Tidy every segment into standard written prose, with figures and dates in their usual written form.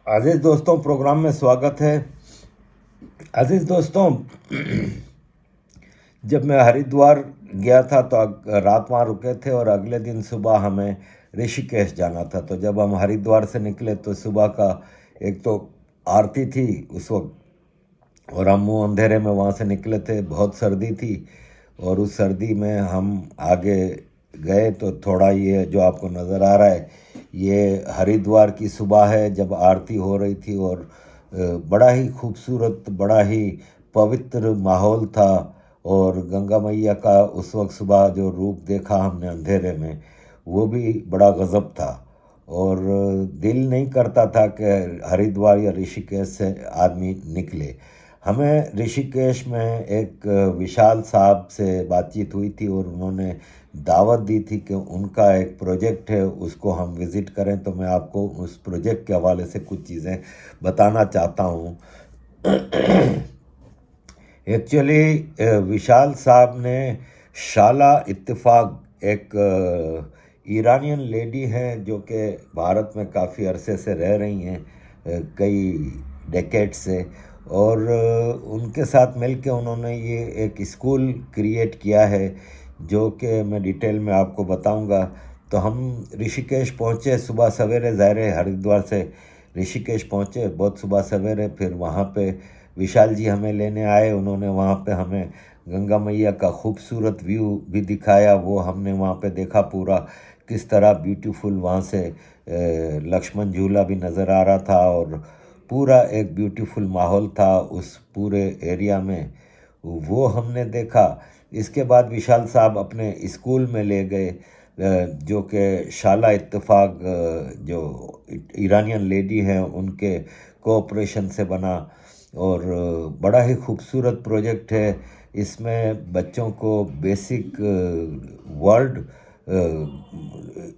अजीज़ दोस्तों, प्रोग्राम में स्वागत है। अजीज़ दोस्तों, जब मैं हरिद्वार गया था तो रात वहाँ रुके थे और अगले दिन सुबह हमें ऋषिकेश जाना था। तो जब हम हरिद्वार से निकले तो सुबह का एक तो आरती थी उस वक्त, और हम मुँह अंधेरे में वहाँ से निकले थे। बहुत सर्दी थी और उस सर्दी में हम आगे गए तो थोड़ा ये जो आपको नज़र आ रहा है ये हरिद्वार की सुबह है जब आरती हो रही थी, और बड़ा ही खूबसूरत, बड़ा ही पवित्र माहौल था। और गंगा मैया का उस वक्त सुबह जो रूप देखा हमने अंधेरे में, वो भी बड़ा गज़ब था। और दिल नहीं करता था कि हरिद्वार या ऋषिकेश से आदमी निकले। हमें ऋषिकेश में एक विशाल साहब से बातचीत हुई थी और उन्होंने दावत दी थी कि उनका एक प्रोजेक्ट है, उसको हम विज़िट करें। तो मैं आपको उस प्रोजेक्ट के हवाले से कुछ चीज़ें बताना चाहता हूँ। एक्चुअली विशाल साहब ने शाला इत्तेफाक, एक ईरानियन लेडी हैं जो कि भारत में काफ़ी अरसे से रह रही हैं, कई डेकेड से, और उनके साथ मिल के उन्होंने ये एक स्कूल क्रिएट किया है जो कि मैं डिटेल में आपको बताऊंगा। तो हम ऋषिकेश पहुँचे सुबह सवेरे, ज़ाहिर है हरिद्वार से ऋषिकेश पहुँचे बहुत सुबह सवेरे। फिर वहाँ पे विशाल जी हमें लेने आए, उन्होंने वहाँ पे हमें गंगा मैया का खूबसूरत व्यू भी दिखाया। वो हमने वहाँ पे देखा पूरा किस तरह ब्यूटीफुल, वहाँ से लक्ष्मण झूला भी नज़र आ रहा था और पूरा एक ब्यूटीफुल माहौल था उस पूरे एरिया में, वो हमने देखा। इसके बाद विशाल साहब अपने स्कूल में ले गए जो कि शाला इत्तेफाक, जो ईरानियन लेडी हैं उनके कोऑपरेशन से बना, और बड़ा ही खूबसूरत प्रोजेक्ट है। इसमें बच्चों को बेसिक वर्ल्ड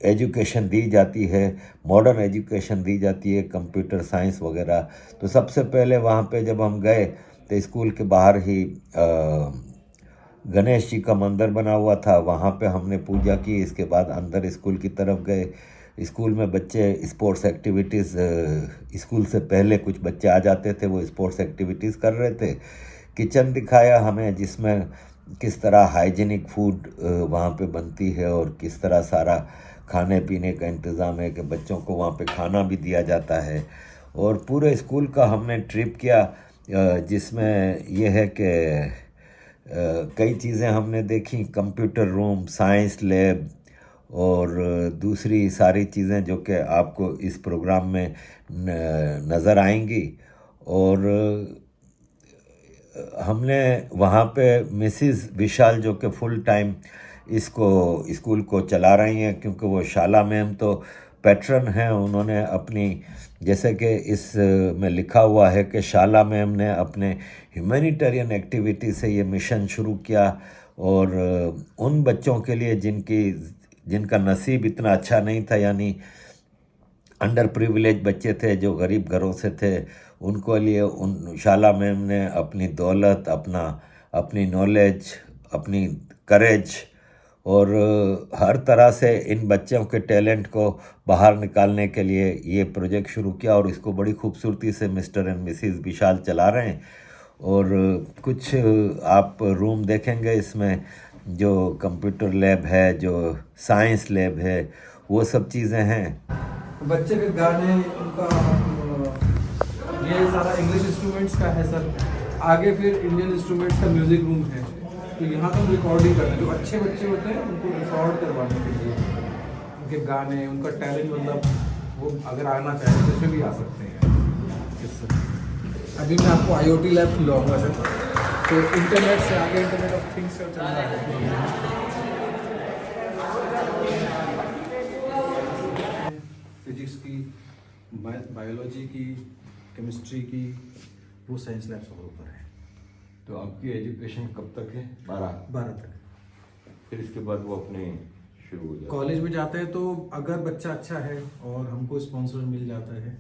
एजुकेशन दी जाती है, मॉडर्न एजुकेशन दी जाती है, कंप्यूटर साइंस वगैरह। तो सबसे पहले वहाँ पे जब हम गए तो स्कूल के बाहर ही गणेश जी का मंदिर बना हुआ था, वहाँ पे हमने पूजा की। इसके बाद अंदर स्कूल की तरफ गए। स्कूल में बच्चे स्पोर्ट्स एक्टिविटीज़, स्कूल से पहले कुछ बच्चे आ जाते थे, वो स्पोर्ट्स एक्टिविटीज़ कर रहे थे। किचन दिखाया हमें जिसमें किस तरह हाइजीनिक फूड वहाँ पे बनती है और किस तरह सारा खाने पीने का इंतज़ाम है कि बच्चों को वहाँ पे खाना भी दिया जाता है। और पूरे स्कूल का हमने ट्रिप किया जिसमें यह है कि कई चीज़ें हमने देखी, कंप्यूटर रूम, साइंस लैब और दूसरी सारी चीज़ें जो कि आपको इस प्रोग्राम में नज़र आएंगी। और हमने वहाँ पे मिसिज़ विशाल जो कि फुल टाइम इसको स्कूल को चला रही हैं, क्योंकि वो शाला मैम तो पैट्रन हैं। उन्होंने अपनी, जैसे कि इस में लिखा हुआ है कि शाला मैम ने अपने ह्यूमैनिटेरियन एक्टिविटी से ये मिशन शुरू किया, और उन बच्चों के लिए जिनका नसीब इतना अच्छा नहीं था, यानी अंडर प्रिविलेज बच्चे थे जो गरीब घरों से थे, उनको लिए उन शाला मैम ने अपनी दौलत, अपनी नॉलेज, अपनी करेज और हर तरह से इन बच्चों के टैलेंट को बाहर निकालने के लिए ये प्रोजेक्ट शुरू किया। और इसको बड़ी खूबसूरती से मिस्टर एंड मिसिज़ विशाल चला रहे हैं। और कुछ आप रूम देखेंगे इसमें, जो कंप्यूटर लैब है, जो साइंस लैब है, वो सब चीज़ें हैं। बच्चे के गाने उनका ये सारा इंग्लिश इंस्ट्रूमेंट्स का है सर। आगे फिर इंडियन इंस्ट्रूमेंट्स का म्यूज़िक रूम है। तो यहाँ तो हम रिकॉर्डिंग करते हैं, जो अच्छे बच्चे होते हैं उनको रिकॉर्ड करवाने के लिए उनके गाने, उनका टैलेंट, मतलब वो अगर आना चाहे तो इसमें भी आ सकते हैं। Yes sir. अभी मैं आपको IoT लैब खिलवाऊंगा सर। तो इंटरनेट से आगे इंटरनेट ऑफ थिंग्स का चल रहा है। फिजिक्स की, बायोलॉजी की, केमिस्ट्री की, वो साइंस लैब्स और ऊपर है। तो आपकी एजुकेशन कब तक है? 12 तक। फिर इसके बाद वो अपने शुरू हो जाए कॉलेज में जाते हैं तो अगर बच्चा अच्छा है और हमको स्पॉन्सर मिल जाता है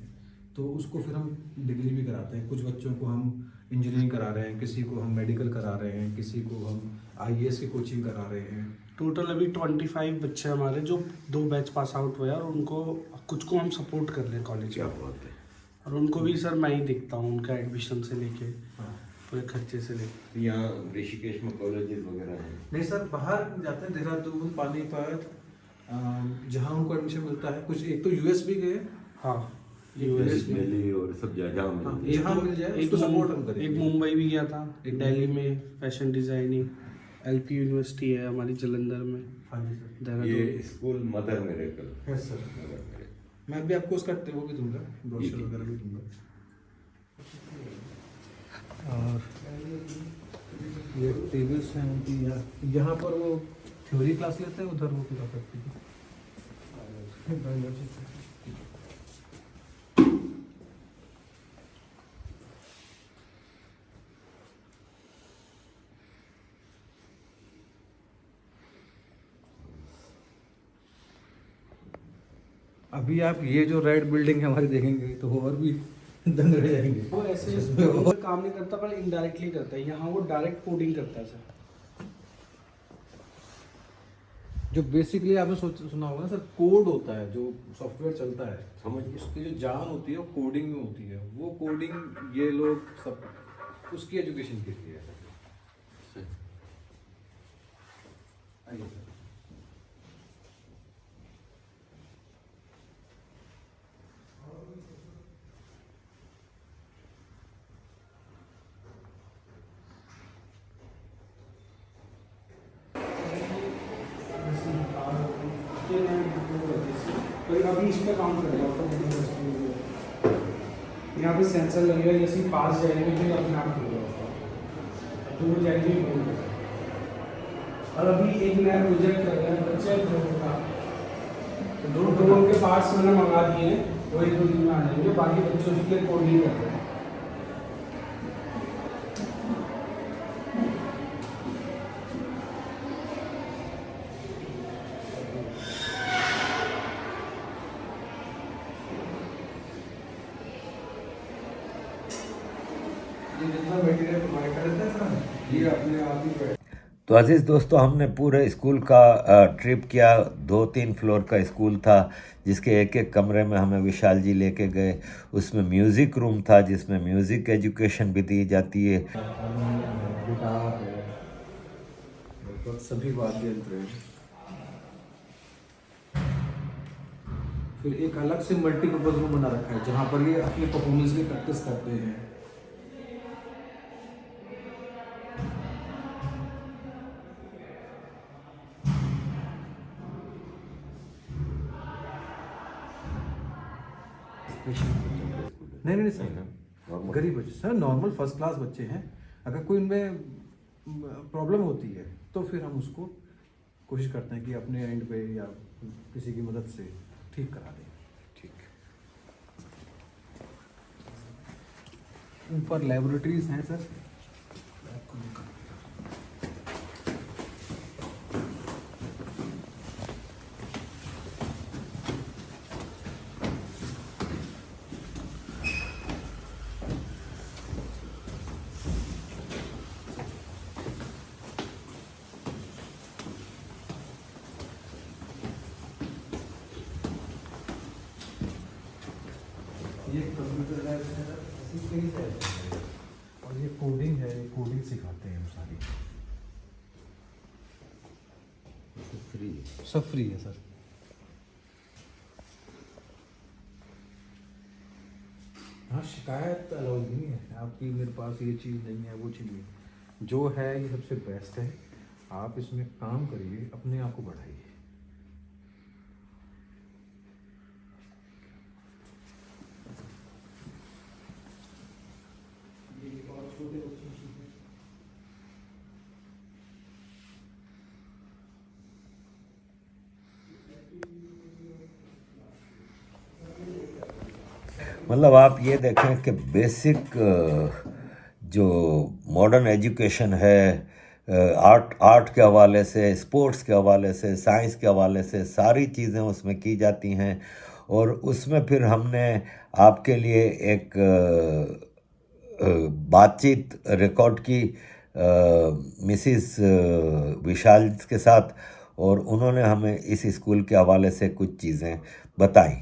तो उसको फिर हम डिग्री भी कराते हैं। कुछ बच्चों को हम इंजीनियरिंग करा रहे हैं, किसी को हम मेडिकल करा रहे हैं, किसी को हम IAS की कोचिंग करा रहे हैं। टोटल अभी 25 बच्चे हमारे जो 2 बैच पास आउट हुए और उनको कुछ को हम सपोर्ट कर रहे हैं कॉलेज क्या में। बात है। और उनको भी सर मैं ही देखता हूँ, उनका एडमिशन से लेके पूरे खर्चे से लेके। यहाँ ऋषिकेश में कॉलेजेस वगैरह हैं? नहीं सर, बाहर जाते हैं, देहरादून, पानीपत, जहाँ उनको एडमिशन मिलता है। कुछ एक तो यूएस भी गए। हाँ, यूएस में दिल्ली और सब जगह में। हाँ, जहाँ मिल जाए उसको सपोर्ट हम करेंगे। एक मुंबई भी गया था, एक दिल्ली में फैशन डिजाइनिंग, एलपी यूनिवर्सिटी है हमारी जलंधर में, हाँ जी सर। ये देहरादून। स्कूल मदर मेरेकल है सर। मैं भी आपको उसका वो भी दूंगा, ब्रोशर वगैरह भी दूंगा। और ये टेबल्स हैं उनकी, यहाँ पर वो थ्योरी क्लास लेते हैं, उधर वो पूरा करते हैं। अभी आप ये जो रेड बिल्डिंग है हमारी देखेंगे तो वो और भी दंग रह जाएंगे। वो ऐसे जिसमें काम नहीं करता पर इनडायरेक्टली करता है, यहाँ वो डायरेक्ट कोडिंग करता है सर। जो बेसिकली आपने सुना होगा ना सर, कोड होता है जो सॉफ्टवेयर चलता है, समझ उसकी जो जान होती है वो कोडिंग में होती है। वो कोडिंग ये लोग सब उसकी एजुकेशन के लिए है। आइए सर। अभी इस पर काम कर रहा हूँ, यहाँ पे सेंसर लगेगा, जैसे ही पास जाएंगे फिर अपने आप खुल जाएगा, दूर जाएंगे बोल। और अभी एक नया प्रोजेक्ट कर रहे हैं बच्चे ड्रोन का, तो ड्रोन के पार्ट्स मैंने मंगा दिए हैं, वो 1-2 दिन में आ जाएंगे। बाकी बच्चों के लिए कोडिंग कर रहे हैं। ये जितना मटेरियल प्रोवाइड कर देते हैं सर, ये अपने आप ही तो अजीज़ दोस्तों, हमने पूरे स्कूल का ट्रिप किया। 2-3 फ्लोर का स्कूल था जिसके एक एक कमरे में हमें विशाल जी लेके गए। उसमें म्यूज़िक रूम था जिसमें म्यूज़िक एजुकेशन भी दी जाती है। गिटार है, लगभग सभी वाद्य यंत्र हैं। फिर एक अलग से मल्टीपर्पज रूम बना रखा है जहाँ पर ये अपनी परफॉर्मेंस की प्रैक्टिस करते हैं। नहीं नहीं सर, गरीब बच्चे सर, नॉर्मल फर्स्ट क्लास बच्चे हैं। अगर कोई इनमें प्रॉब्लम होती है तो फिर हम उसको कोशिश करते हैं कि अपने एंड पे या किसी की मदद से ठीक करा दें। ठीक। ऊपर लेबोरेटरीज हैं सर। ये कंप्यूटर लैब है सर, इसी के ही है। और ये कोडिंग है, ये कोडिंग सिखाते हैं हम सारी। फ्री सब फ्री है सर। हाँ, शिकायत अलाउ नहीं है आपकी, मेरे पास ये चीज़ नहीं है, वो चीज़ नहीं। जो है ये सबसे बेस्ट है। आप इसमें काम करिए, अपने आप को बढ़ाइए। मतलब आप ये देखें कि बेसिक जो मॉडर्न एजुकेशन है, आर्ट के हवाले से, स्पोर्ट्स के हवाले से, साइंस के हवाले से सारी चीज़ें उसमें की जाती हैं। और उसमें फिर हमने आपके लिए एक बातचीत रिकॉर्ड की मिसिस विशाल के साथ, और उन्होंने हमें इस स्कूल के हवाले से कुछ चीज़ें बताई।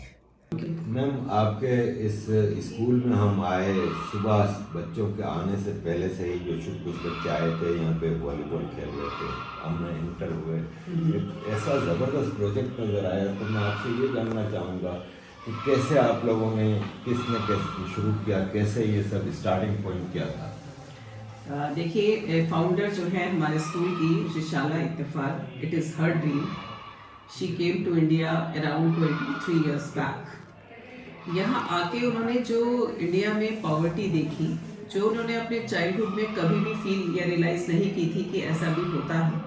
मैम, आपके इस स्कूल में हम आए, सुबह बच्चों के आने से पहले से ही जो कुछ बच्चे आए थे यहाँ पे वॉलीबॉल खेल रहे थे, हमने इंटर हुए, एक ऐसा ज़बरदस्त प्रोजेक्ट नज़र आया। तो मैं आपसे ये जानना चाहूँगा कि कैसे आप लोगों ने, किसने कैसे शुरू किया, कैसे ये सब स्टार्टिंग पॉइंट क्या था? देखिए, फाउंडर जो है हमारे स्कूल की, शाला इत्तेफाक, it is her dream. She came to India around 23 years back. यहाँ आके उन्होंने जो इंडिया में पॉवर्टी देखी, जो उन्होंने अपने चाइल्डहुड में कभी भी फील या रियलाइज़ नहीं की थी कि ऐसा भी होता है,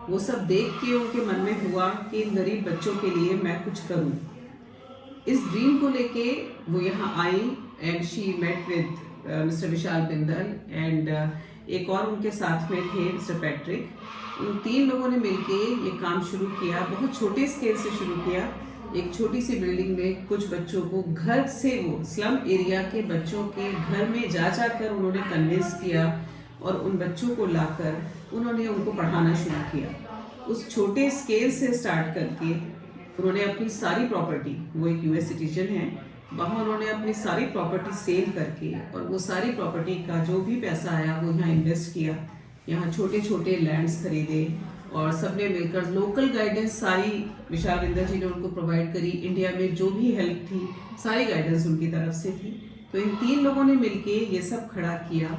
वो सब देख के उनके मन में हुआ कि इन गरीब बच्चों के लिए मैं कुछ करूँ। इस ड्रीम को लेके वो यहाँ I and she met with mister Vishal Bindal and एक और उनके साथ में थे मिस्टर पैट्रिक। उन 3 लोगों ने मिलके ये काम शुरू किया। बहुत छोटे स्केल से शुरू किया। एक छोटी सी बिल्डिंग में कुछ बच्चों को घर से, वो स्लम एरिया के बच्चों के घर में जा कर उन्होंने कन्विंस किया और उन बच्चों को लाकर उन्होंने उनको पढ़ाना शुरू किया। उस छोटे स्केल से स्टार्ट करके उन्होंने अपनी सारी प्रॉपर्टी, वो एक US सिटीजन है, वहाँ उन्होंने अपनी सारी प्रॉपर्टी सेल करके और वो सारी प्रॉपर्टी का जो भी पैसा आया वो यहाँ इन्वेस्ट किया। यहाँ छोटे छोटे लैंड्स खरीदे और सबने मिलकर लोकल गाइडेंस सारी विशाल बिंदल जी ने उनको प्रोवाइड करी। इंडिया में जो भी हेल्प थी सारी गाइडेंस उनकी तरफ से थी। तो इन 3 लोगों ने मिलके ये सब खड़ा किया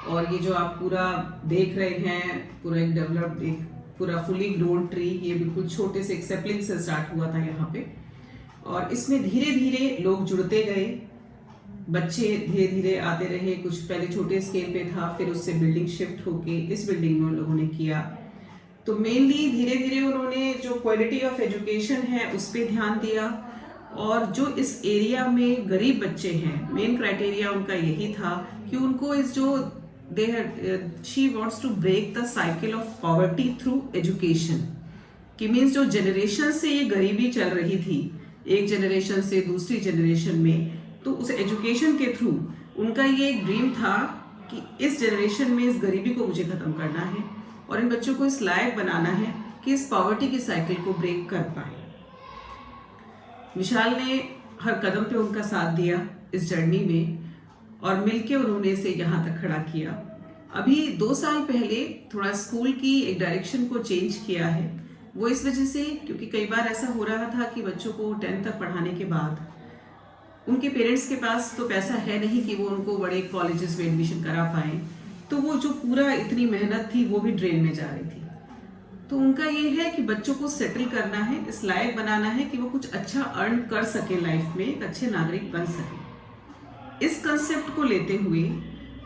और ये जो आप पूरा देख रहे हैं, पूरा एक डेवलप्ड, एक पूरा फुली ग्रोन ट्री, ये बिल्कुल छोटे से एक सेपलिंग से स्टार्ट हुआ था यहाँ पे। और इसमें धीरे धीरे लोग जुड़ते गए, बच्चे धीरे धीरे आते रहे। कुछ पहले छोटे स्केल पे था, फिर उससे बिल्डिंग शिफ्ट होके इस बिल्डिंग में उन लोगों ने किया। तो मेनली धीरे धीरे उन्होंने जो क्वालिटी ऑफ एजुकेशन है उस पर ध्यान दिया और जो इस एरिया में गरीब बच्चे हैं, मेन क्राइटेरिया उनका यही था कि उनको इस जो she wants to break the cycle of poverty through education, कि मीन्स जो जनरेशन से ये गरीबी चल रही थी, एक जनरेशन से दूसरी जनरेशन में, तो उस एजुकेशन के थ्रू उनका ये एक ड्रीम था कि इस जनरेशन में इस गरीबी को मुझे ख़त्म करना है और इन बच्चों को इस लायक बनाना है कि इस पॉवर्टी की साइकिल को ब्रेक कर पाए। विशाल ने हर कदम पे उनका साथ दिया इस जर्नी में और मिलके उन्होंने इसे यहाँ तक खड़ा किया। अभी 2 साल पहले थोड़ा स्कूल की एक डायरेक्शन को चेंज किया है। वो इस वजह से क्योंकि कई बार ऐसा हो रहा था कि बच्चों को 10th तक पढ़ाने के बाद उनके पेरेंट्स के पास तो पैसा है नहीं कि वो उनको बड़े कॉलेजेस में एडमिशन करा पाएँ, तो वो जो पूरा इतनी मेहनत थी वो भी ड्रेन में जा रही थी। तो उनका ये है कि बच्चों को सेटल करना है, इस लायक बनाना है कि वो कुछ अच्छा अर्न कर सके लाइफ में, एक अच्छे नागरिक बन सके। इस कंसेप्ट को लेते हुए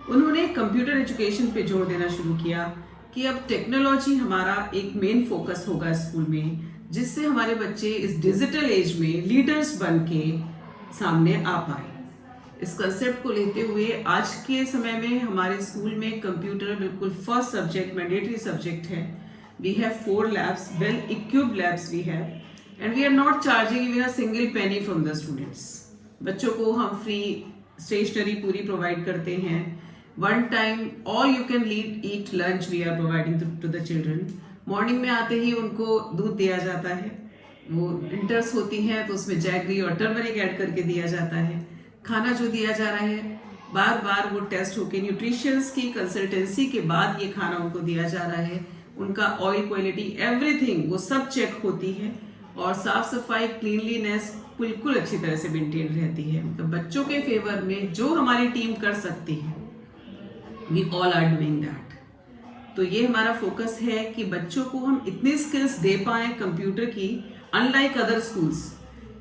उन्होंने कंप्यूटर एजुकेशन पे जोर देना शुरू किया कि अब टेक्नोलॉजी हमारा एक मेन फोकस होगा स्कूल में, जिससे हमारे बच्चे इस डिजिटल एज में लीडर्स बन के सामने आ पाए। इस कंसेप्ट को लेते हुए आज के समय में हमारे स्कूल में कंप्यूटर बिल्कुल फर्स्ट सब्जेक्ट, मैंडेटरी सब्जेक्ट है। We have 4 labs, well equipped labs we have, and we are not charging even a single penny from the students. बच्चों को हम फ्री स्टेशनरी पूरी प्रोवाइड करते हैं। One time all you can eat lunch we are providing to the children. Morning में आते ही उनको दूध दिया जाता है, वो इंटर्स होती हैं तो उसमें जैगरी और टर्मरिक ऐड करके दिया जाता है। खाना जो दिया जा रहा है बार बार वो टेस्ट होके न्यूट्रिशंस की कंसल्टेंसी के बाद ये खाना उनको दिया जा रहा है। उनका ऑयल क्वालिटी एवरीथिंग वो सब चेक होती है और साफ सफाई क्लीनलीनेस बिल्कुल अच्छी तरह से मेंटेन रहती है। मतलब बच्चों के फेवर में जो हमारी टीम कर सकती है, we all are doing that. तो ये हमारा फोकस है कि बच्चों को हम इतनी स्किल्स दे पाएं कंप्यूटर की, अनलाइक अदर स्कूल्स।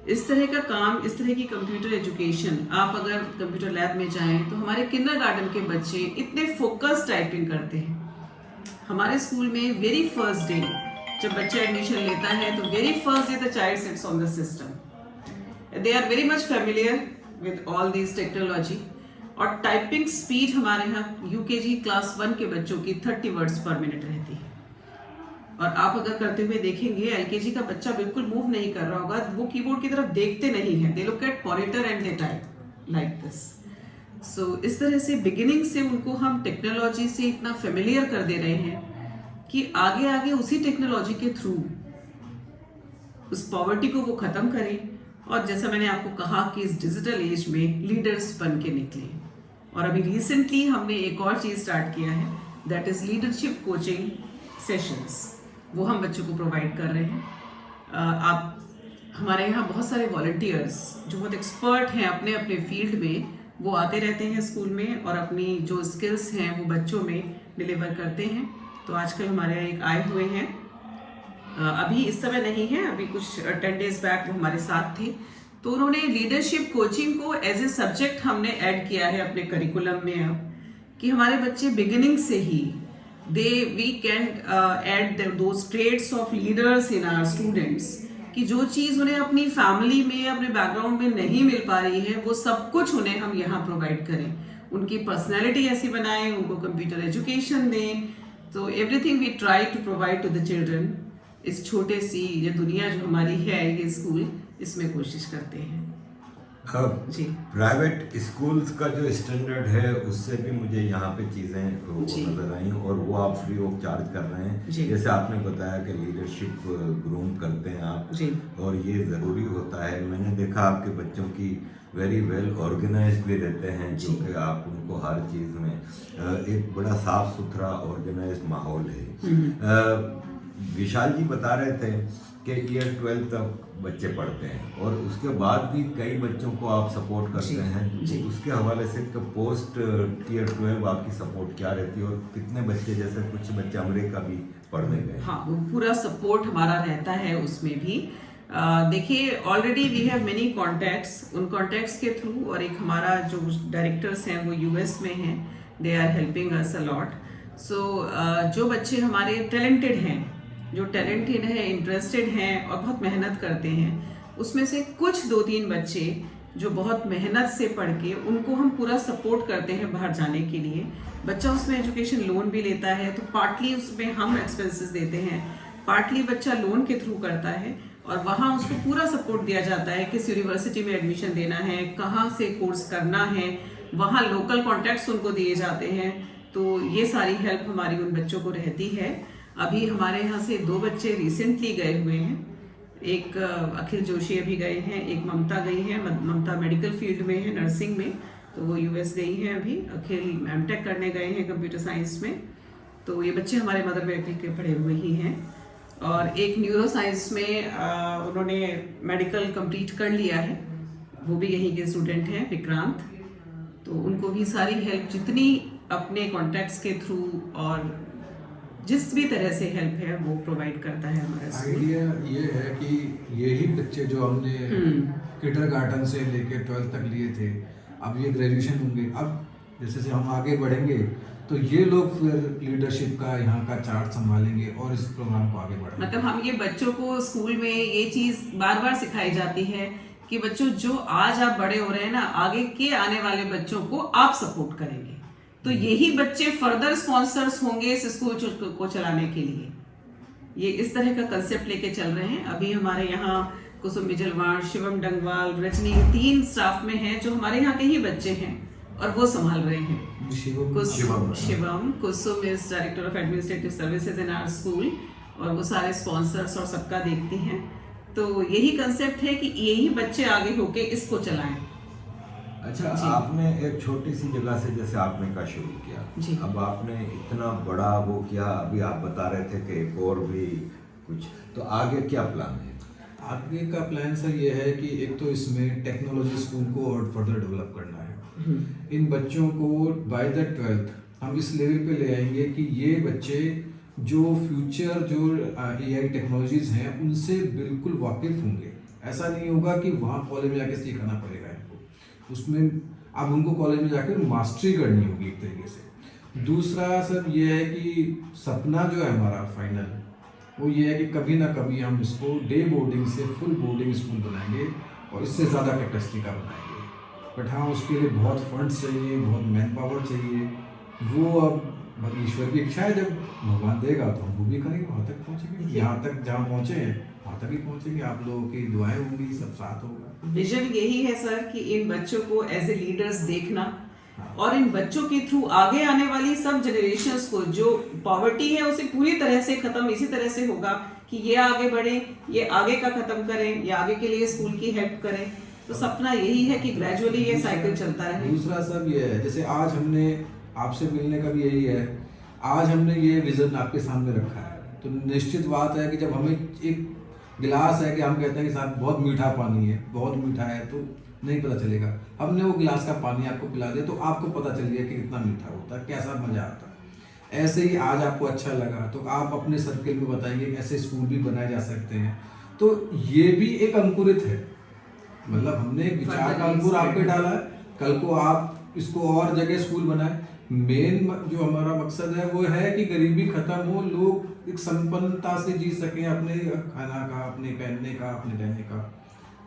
इस तरह का काम, इस तरह की कंप्यूटर एजुकेशन, आप अगर कंप्यूटर लैब में जाएं तो हमारे किंडरगार्टन के बच्चे इतने फोकस टाइपिंग करते हैं। हमारे स्कूल में वेरी फर्स्ट डे जब बच्चा एडमिशन लेता है तो very first day the child sits on the system. They are very much familiar with all this technology. और टाइपिंग स्पीड हमारे यहाँ UKG क्लास 1 के बच्चों की 30 वर्ड्स पर मिनट रहती है। और आप अगर करते हुए देखेंगे LKG का बच्चा बिल्कुल मूव नहीं कर रहा होगा, वो कीबोर्ड की तरफ देखते नहीं है। They look at monitor and they type like this. So इस तरह से बिगिनिंग से उनको हम टेक्नोलॉजी से इतना फेमिलियर कर दे रहे हैं कि आगे आगे उसी टेक्नोलॉजी के थ्रू उस पॉवर्टी को वो खत्म करें और जैसा मैंने आपको कहा कि इस डिजिटल एज में लीडर्स बन के निकले। और अभी रिसेंटली हमने एक और चीज़ स्टार्ट किया है, that is leadership coaching sessions. वो हम बच्चों को प्रोवाइड कर रहे हैं। आप हमारे यहाँ बहुत सारे वॉलंटियर्स जो बहुत एक्सपर्ट हैं अपने अपने फील्ड में, वो आते रहते हैं स्कूल में और अपनी जो स्किल्स हैं वो बच्चों में डिलीवर करते हैं। तो आजकल हमारे यहाँ एक आए हुए हैं, अभी इस समय नहीं है, अभी कुछ 10 डेज बैक वो हमारे साथ थे। तो उन्होंने लीडरशिप कोचिंग को एज ए सब्जेक्ट हमने ऐड किया है अपने करिकुलम में अब, कि हमारे बच्चे बिगिनिंग से ही we can add those traits of leaders in our students, कि जो चीज़ उन्हें अपनी फैमिली में अपने बैकग्राउंड में नहीं मिल पा रही है वो सब कुछ उन्हें हम यहाँ प्रोवाइड करें। उनकी पर्सनैलिटी ऐसी बनाएं, उनको कंप्यूटर एजुकेशन दें। तो everything we try to provide to the children. इस छोटे सी ये दुनिया जो हमारी है, ये स्कूल, इसमें कोशिश करते हैं। जी। प्राइवेट स्कूल्स का जो स्टैंडर्ड है उससे भी मुझे यहाँ पे चीज़ें नजर आई, और वो आप फ्री ऑफ चार्ज कर रहे हैं। जैसे आपने बताया कि लीडरशिप ग्रूम करते हैं आप, और ये ज़रूरी होता है। मैंने देखा आपके बच्चों की वेरी वेल ऑर्गेनाइज्ड भी रहते हैं, जो कि आप उनको हर चीज़ में एक बड़ा साफ सुथरा ऑर्गेनाइज्ड माहौल है। विशाल जी बता रहे थे कि ईयर 12 तक बच्चे पढ़ते हैं और उसके बाद भी कई बच्चों को आप सपोर्ट करते हैं। उसके हवाले से पोस्ट ईयर 12 आपकी सपोर्ट क्या रहती है, और कितने बच्चे, जैसे कुछ बच्चे अमेरिका भी पढ़ने गए? हाँ, वो पूरा सपोर्ट हमारा रहता है उसमें भी। देखिए, already we have many contacts, उन कॉन्टैक्ट्स के थ्रू, और एक हमारा जो डायरेक्टर्स हैं वो यूएस में हैं, they are helping us a lot. So जो बच्चे हमारे टैलेंटेड हैं, जो टैलेंटेड हैं, इंटरेस्टेड हैं और बहुत मेहनत करते हैं, उसमें से कुछ 2-3 बच्चे जो बहुत मेहनत से पढ़ के, उनको हम पूरा सपोर्ट करते हैं बाहर जाने के लिए। बच्चा उसमें एजुकेशन लोन भी लेता है, तो पार्टली उसमें हम एक्सपेंसेस देते हैं, पार्टली बच्चा लोन के थ्रू करता है, और वहाँ उसको पूरा सपोर्ट दिया जाता है किस यूनिवर्सिटी में एडमिशन देना है, कहाँ से कोर्स करना है, वहाँ लोकल कॉन्टैक्ट्स उनको दिए जाते हैं। तो ये सारी हेल्प हमारी उन बच्चों को रहती है। अभी हमारे यहाँ से 2 बच्चे रिसेंटली गए हुए हैं, एक अखिल जोशी अभी गए हैं, एक ममता गई है। ममता मेडिकल फील्ड में है, नर्सिंग में, तो वो यूएस गई हैं अभी। अखिल एमटेक करने गए हैं कंप्यूटर साइंस में। तो ये बच्चे हमारे मदर मेडिकल के पढ़े हुए ही हैं। और एक न्यूरो साइंस में उन्होंने मेडिकल कंप्लीट कर लिया है, वो भी यहीं के स्टूडेंट हैं, विक्रांत। तो उनको भी सारी हेल्प जितनी अपने कॉन्टैक्ट्स के थ्रू और जिस भी तरह से हेल्प है वो प्रोवाइड करता है हमारा स्कूल। आइडिया ये है कि यही बच्चे जो हमने किंडरगार्टन से लेके 12th तक लिए थे, अब ये ग्रेजुएशन होंगे, अब जैसे हम आगे बढ़ेंगे तो ये लोग फिर लीडरशिप का यहाँ का चार्ट संभालेंगे और इस प्रोग्राम को आगे बढ़ाएंगे। मतलब हम ये बच्चों को स्कूल में ये चीज़ बार बार सिखाई जाती है कि बच्चों, जो आज आप बड़े हो रहे हैं ना, आगे के आने वाले बच्चों को आप सपोर्ट करेंगे, तो यही बच्चे फर्दर स्पॉन्सर्स होंगे इस स्कूल को चलाने के लिए। ये इस तरह का कंसेप्ट लेके चल रहे हैं। अभी हमारे यहाँ कुसुम बिजलवाड़, शिवम डंगवाल, रजनी 3 स्टाफ में हैं जो हमारे यहाँ के ही बच्चे हैं और वो संभाल रहे हैं। Shivam Kusum is director of administrative services in our school, और वो सारे स्पॉन्सर्स और सबका देखती हैं। तो यही कंसेप्ट है कि यही बच्चे आगे होके इसको चलाएं। अच्छा, आपने एक छोटी सी जगह से जैसे आपने का शुरू किया, अब आपने इतना बड़ा वो किया, अभी आप बता रहे थे कि एक और भी कुछ, तो आगे क्या प्लान है? आगे का प्लान सर ये है कि एक तो इसमें टेक्नोलॉजी स्कूल को और फर्दर डेवलप करना है। इन बच्चों को बाय द 12th हम इस लेवल पे ले आएंगे कि ये बच्चे जो फ्यूचर जो AI टेक्नोलॉजीज हैं उनसे बिल्कुल वाकिफ होंगे। ऐसा नहीं होगा कि वहाँ कॉलेज में जाके सीखना पड़ेगा इनको, उसमें अब उनको कॉलेज में जाकर मास्टरी करनी होगी एक तरीके से। दूसरा सर ये है कि सपना जो है हमारा फाइनल, वो ये है कि कभी ना कभी हम इसको डे बोर्डिंग से फुल बोर्डिंग स्कूल बनाएंगे और इससे ज़्यादा कैपेसिटी का बनाएंगे। बट हाँ, उसके लिए बहुत फंड्स चाहिए, बहुत मैन पावर चाहिए। वो अब ईश्वर की इच्छा है, जब भगवान देगा तो हम वो भी करेंगे, वहाँ तक पहुँचेंगे। यहाँ तक जहाँ पहुँचे हैं वहाँ तक ही पहुँचेंगे। आप लोगों की दुआएं होंगी, सब साथ होगा। विजन यही है सर कि इन बच्चों को एज ए लीडर्स देखना, और इन बच्चों के थ्रू आगे आने वाली सब जनरेशंस को, जो पॉवर्टी है उसे पूरी तरह से खत्म इसी तरह से होगा कि ये आगे बढ़े, ये आगे का खत्म करें, ये आगे के लिए स्कूल की हेल्प करें। तो सपना यही है कि ग्रेजुअली ये साइकिल चलता रहे। दूसरा सब ये है, जैसे आज हमने आपसे मिलने का भी यही है, आज हमने ये विजन आपके सामने रखा है, तो निश्चित बात है कि जब हमें एक गिलास है कि हम कहते हैं कि साहब बहुत मीठा पानी है, बहुत मीठा है, तो नहीं पता चलेगा। हमने वो गिलास का पानी आपको पिला दिया तो आपको पता चल गया कि कितना मीठा होता है, कैसा मजा आता है। ऐसे ही आज आपको अच्छा लगा तो आप अपने सर्किल में बताएंगे कि ऐसे स्कूल भी बनाए जा सकते हैं। तो ये भी एक अंकुरित है, मतलब हमने एक विचार का अंकुर आप पे डाला है, कल को आप इसको और जगह स्कूल बनाए। मेन जो हमारा मकसद है वो है कि गरीबी खत्म हो, लोग एक संपन्नता से जी सकें, अपने खाना का, अपने पहनने का, अपने रहने का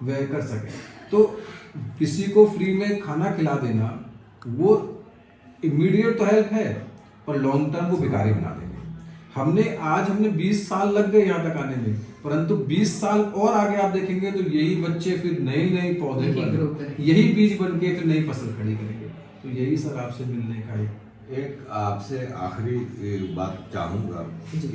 व्यय कर सकें। तो किसी को फ्री में खाना खिला देना वो इमीडिएट तो हेल्प है, पर लॉन्ग टर्म वो भिखारी बना देंगे। हमने 20 साल लग गए यहाँ तक आने में, परंतु 20 साल और आगे आप देखेंगे तो यही बच्चे फिर नए पौधे यही बीज बन के फिर नई फसल खड़ी करेंगे। तो यही सर आपसे मिलने का एक आपसे आखिरी बात चाहूँगा कि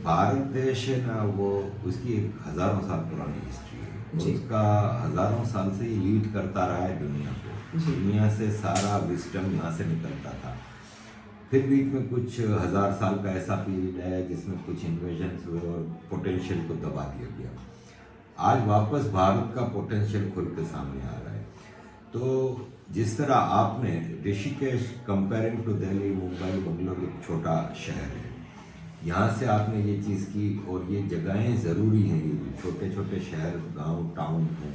भारत देश है ना, वो उसकी एक हज़ारों साल पुरानी हिस्ट्री है, उसका हज़ारों साल से ही लीड करता रहा है दुनिया को। दुनिया से सारा विस्डम यहाँ से निकलता था। फिर बीच में कुछ 1000 साल का ऐसा पीरियड है जिसमें कुछ इन्वेजन्स हुए और पोटेंशियल को दबा दिया गया। आज वापस भारत का पोटेंशियल खुल के सामने आ रहा है। तो जिस तरह आपने ऋषिकेश कंपेयरिंग टू दिल्ली, मुंबई, बंगलौर एक छोटा शहर है, यहाँ से आपने ये चीज़ की और ये जगहें ज़रूरी हैं, ये जो छोटे छोटे शहर, गांव, टाउन हैं,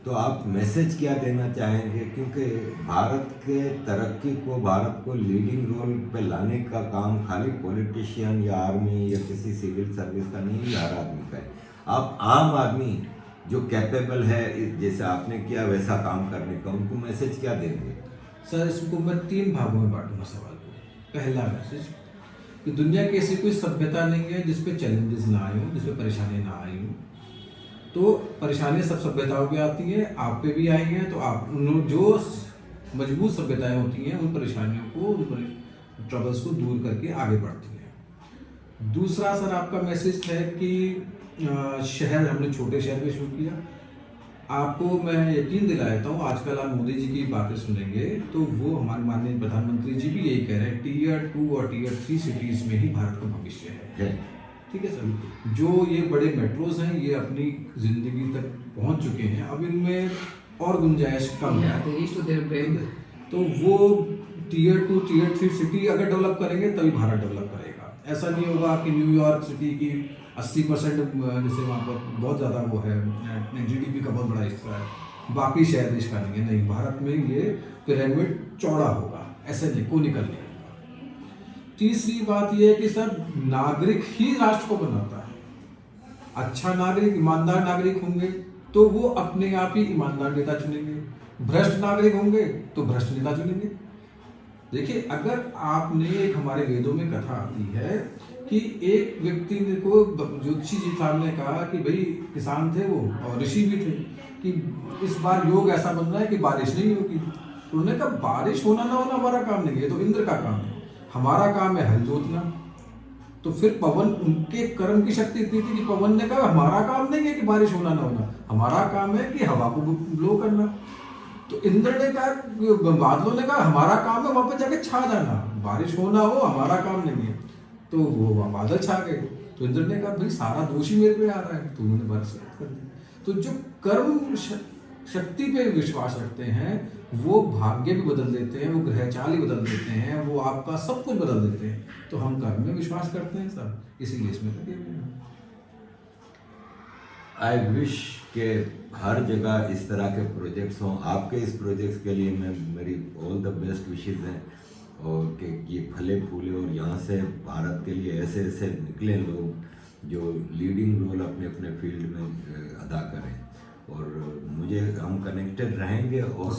तो आप मैसेज क्या देना चाहेंगे? क्योंकि भारत के तरक्की को, भारत को लीडिंग रोल पे लाने का काम खाली पॉलिटिशियन या आर्मी या किसी सिविल सर्विस का नहीं, हर आदमी का है। आप आम आदमी जो कैपेबल है, जैसे आपने किया वैसा काम करने का, उनको मैसेज क्या देंगे? सर इसको मैं 3 भागों में बांटूंगा सवाल को। पहला मैसेज कि दुनिया की ऐसी कोई सभ्यता नहीं है जिसपे चैलेंजेस ना आए हों, जिसपे परेशानी ना आई हों। तो परेशानियां सब सभ्यताओं पे आती हैं, आप पे भी आई हैं। तो आप जो मजबूत सभ्यताएं होती हैं उन परेशानियों को, उन ट्रबल्स को दूर करके आगे बढ़ती हैं। दूसरा सर आपका मैसेज है कि शहर, हमने छोटे शहर में शुरू किया। आपको मैं यकीन दिलाता हूँ, आजकल आप मोदी जी की बातें सुनेंगे तो वो हमारे माननीय प्रधानमंत्री जी भी यही कह रहे हैं, Tier 2 और Tier 3 सिटीज़ में ही भारत का भविष्य है। ठीक है सर, जो ये बड़े मेट्रोज हैं ये अपनी ज़िंदगी तक पहुंच चुके हैं, अब इनमें और गुंजाइश कम है। तो वो Tier 2, Tier 3 सिटी अगर डेवलप करेंगे तभी भारत डेवलप करेगा। ऐसा नहीं होगा कि न्यूयॉर्क सिटी की 80% जैसे वहाँ पर बहुत ज़्यादा वो है, GDP का बहुत बड़ा हिस्सा है, बाकी शहर देश का नहीं है। नहीं, भारत में ये पिरामिड चौड़ा होगा, ऐसे नहीं, को निकल नहीं। तीसरी बात यह है कि सर नागरिक ही राष्ट्र को बनाता है। अच्छा नागरिक, ईमानदार नागरिक होंगे तो वो अपने आप ही ईमानदार नेता चुनेंगे, भ्रष्ट नागरिक होंगे तो भ्रष्ट नेता चुनेंगे। देखिए, अगर आपने एक हमारे वेदों में कथा आती है कि एक व्यक्ति को ज्योतिषी जी साहब ने कहा कि भाई किसान थे वो और ऋषि भी थे कि इस बार योग ऐसा बन रहा है कि बारिश नहीं होगी। तो उन्होंने कहा बारिश होना ना होना हमारा काम नहीं है, तो इंद्र का काम है, हमारा काम है हल जोतना। तो फिर पवन, उनके कर्म की शक्ति इतनी थी कि पवन ने कहा हमारा काम नहीं है कि बारिश होना ना होना, हमारा काम है कि हवा को ब्लो करना। तो इंद्र ने कहा, बादलों ने कहा हमारा काम है वहां पर जाके छा जाना, बारिश होना हो हमारा काम नहीं है। तो वो बादल छा गए। तो इंद्र ने कहा भाई सारा दोष ही मेरे पे आ रहा है, तो उन्होंने बारिश कर दी। तो जो कर्म शक्ति पे विश्वास रखते हैं वो भाग्य भी बदल देते हैं, वो ग्रह चाल ही बदल देते हैं, वो आपका सब कुछ बदल देते हैं। तो हम कर्म में विश्वास करते हैं सर, इसीलिए इसमें लगे हुए हैं। आई विश के हर जगह इस तरह के प्रोजेक्ट्स हों। आपके इस प्रोजेक्ट्स के लिए मैं, मेरी ऑल द बेस्ट विशेज़ हैं, और कि ये फले फूले और यहाँ से भारत के लिए ऐसे ऐसे निकले लोग जो लीडिंग रोल अपने अपने फील्ड में अदा करें। और मुझे, हम कनेक्टेड रहेंगे और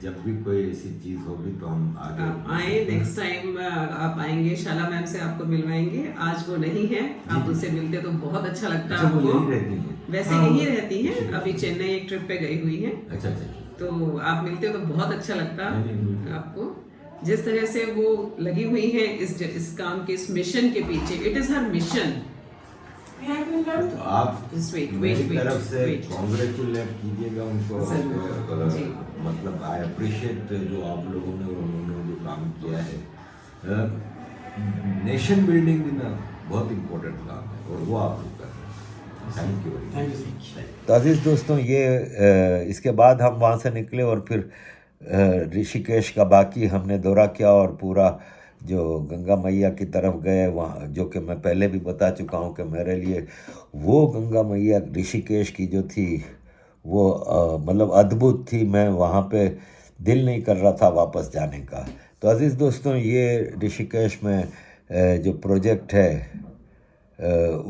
जब भी कोई ऐसी चीज़ होगी तो हम आगे आए। नेक्स्ट टाइम आप आएंगे, शाला मैम से आपको मिलवाएंगे। आज वो नहीं है, आप उनसे मिलते तो बहुत अच्छा लगता है। वो यही रहती हैं? वैसे यही रहती हैं, अभी चेन्नई एक ट्रिप पे गई हुई है। अच्छा। तो आप मिलते हो तो बहुत अच्छा लगता आपको, जिस तरह से वो लगी हुई है इस काम के, इस मिशन के पीछे। इट इज़ हर मिशन तो आप Just wait, मेरी wait, तरफ से wait. कॉन्ग्रेचुलेट कीजिएगा उनको। जरूर, जी। मतलब आई अप्रिशिएट जो आप लोगों ने और उन्होंने जो काम किया है। नेशन बिल्डिंग भी ना बहुत इम्पोर्टेंट काम है और वो आप लोग कर रहे हैं। Thank you very thank you much. Sir. तो अजीज़ दोस्तों, ये इसके बाद हम वहाँ से निकले और फिर ऋषिकेश का बाकी हमने दौरा किया और पूरा जो गंगा मैया की तरफ गए वहाँ, जो कि मैं पहले भी बता चुका हूँ कि मेरे लिए वो गंगा मैया ऋषिकेश की जो थी वो मतलब अद्भुत थी। मैं वहाँ पे दिल नहीं कर रहा था वापस जाने का। तो अजीज़ दोस्तों, ये ऋषिकेश में जो प्रोजेक्ट है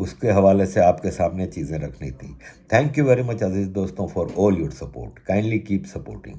उसके हवाले से आपके सामने चीज़ें रखनी थी। थैंक यू वेरी मच अजीज़ दोस्तों for all your support. Kindly keep supporting.